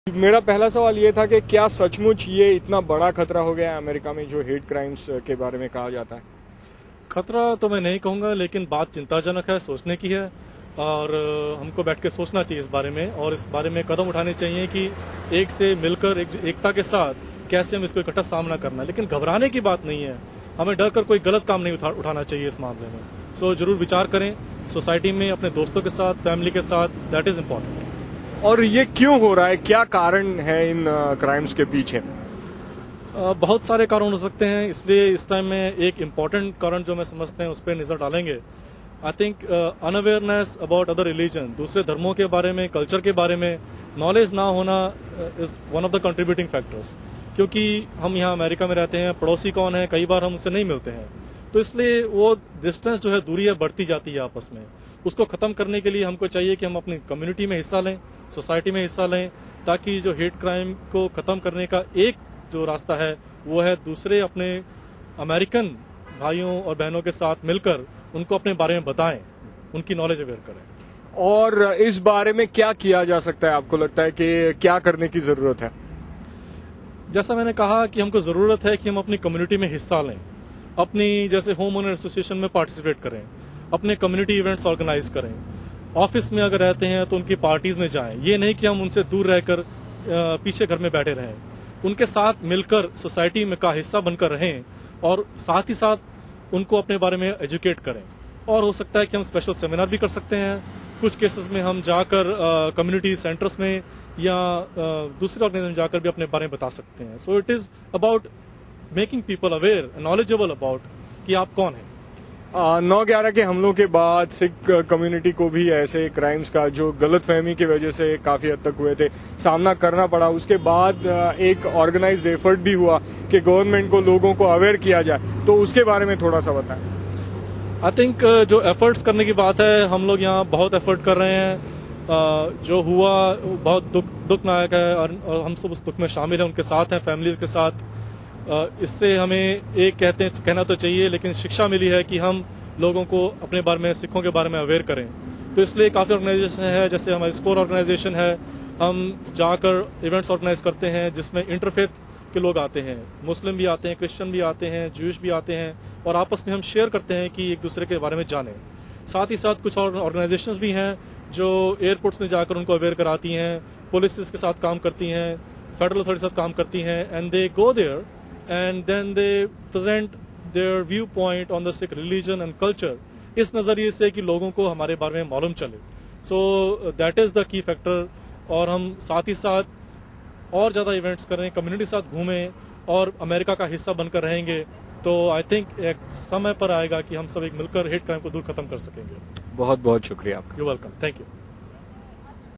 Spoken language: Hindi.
मेरा पहला सवाल ये था कि क्या सचमुच ये इतना बड़ा खतरा हो गया है अमेरिका में जो हेट क्राइम्स के बारे में कहा जाता है? खतरा तो मैं नहीं कहूंगा, लेकिन बात चिंताजनक है, सोचने की है। और हमको बैठ के सोचना चाहिए इस बारे में, और इस बारे में कदम उठाने चाहिए कि एक से मिलकर एकता के साथ कैसे हम इसको इकट्ठा सामना करना है। लेकिन घबराने की बात नहीं है, हमें डर कर कोई गलत काम नहीं उठाना चाहिए इस मामले में। सो जरूर विचार करें सोसाइटी में, अपने दोस्तों के साथ, फैमिली के साथ, दैट इज इम्पोर्टेंट। और ये क्यों हो रहा है, क्या कारण है इन क्राइम्स के पीछे? बहुत सारे कारण हो सकते हैं, इसलिए इस टाइम में एक इम्पॉर्टेंट कारण जो मैं समझते हैं उस पर नजर डालेंगे। I think unawareness about other religion, दूसरे धर्मों के बारे में, कल्चर के बारे में नॉलेज ना होना is one of the contributing factors. क्योंकि हम यहाँ अमेरिका में रहते हैं, पड़ोसी कौन है, कई बार हम उससे नहीं मिलते हैं, तो इसलिए वो डिस्टेंस जो है, दूरी है, बढ़ती जाती है आपस में। उसको खत्म करने के लिए हमको चाहिए कि हम अपनी कम्युनिटी में हिस्सा लें, सोसाइटी में हिस्सा लें, ताकि जो हेट क्राइम को खत्म करने का एक जो रास्ता है वो है दूसरे अपने अमेरिकन भाइयों और बहनों के साथ मिलकर उनको अपने बारे में बताएं, उनकी नॉलेज अवेयर करें। और इस बारे में क्या किया जा सकता है, आपको लगता है कि क्या करने की जरूरत है? जैसा मैंने कहा कि हमको जरूरत है कि हम अपनी कम्युनिटी में हिस्सा लें, अपनी जैसे होम ओनर एसोसिएशन में पार्टिसिपेट करें, अपने कम्युनिटी इवेंट्स ऑर्गेनाइज करें, ऑफिस में अगर रहते हैं तो उनकी पार्टीज में जाएं। ये नहीं कि हम उनसे दूर रहकर पीछे घर में बैठे रहें, उनके साथ मिलकर सोसाइटी में का हिस्सा बनकर रहें, और साथ ही साथ उनको अपने बारे में एजुकेट करें। और हो सकता है कि हम स्पेशल सेमिनार भी कर सकते हैं, कुछ केसेस में हम जाकर कम्युनिटी सेंटर्स में या दूसरे ऑर्गेनाइजेशन में जाकर भी अपने बारे में बता सकते हैं। So it is about making people aware, knowledgeable about कि आप कौन हैं। 9/11 के हमलों के बाद सिख कम्युनिटी को भी ऐसे क्राइम्स का, जो गलतफहमी की वजह से काफी हद तक हुए थे, सामना करना पड़ा। उसके बाद एक ऑर्गेनाइज्ड एफर्ट भी हुआ कि गवर्नमेंट को लोगों को अवेयर किया जाए, तो उसके बारे में थोड़ा सा बताएं। आई थिंक जो एफर्ट्स करने की बात है, हम लोग यहाँ बहुत एफर्ट कर रहे हैं। जो हुआ बहुत दुखनायक है, और हम सब उस दुख में शामिल हैं, उनके साथ हैं, फैमिलीज के साथ। इससे हमें एक कहना तो चाहिए, लेकिन शिक्षा मिली है कि हम लोगों को अपने बारे में, सिखों के बारे में अवेयर करें। तो इसलिए काफ़ी ऑर्गेनाइजेशन है, जैसे हमारी स्कोर ऑर्गेनाइजेशन है, हम जाकर इवेंट्स ऑर्गेनाइज करते हैं जिसमें इंटरफेथ के लोग आते हैं, मुस्लिम भी आते हैं, क्रिश्चियन भी आते हैं, ज्यूइश भी आते हैं, और आपस में हम शेयर करते हैं कि एक दूसरे के बारे में जानें। साथ ही साथ कुछ और ऑर्गेनाइजेशंस भी हैं जो एयरपोर्ट्स में जाकर उनको अवेयर कराती हैं, पुलिस के साथ काम करती हैं, फेडरल अथॉरिटी के साथ काम करती हैं, and they go there and then they present their viewpoint on the Sikh religion and culture, इस नजरिए से कि लोगों को हमारे बारे में मालूम चले। So that is the key factor. और हम साथ ही साथ और ज्यादा इवेंट्स करें, कम्युनिटी के साथ घूमें और अमेरिका का हिस्सा बनकर रहेंगे, तो आई थिंक एक समय पर आएगा कि हम सब एक मिलकर हेट क्राइम को दूर खत्म कर सकेंगे। बहुत बहुत शुक्रिया आपका। You welcome, thank you.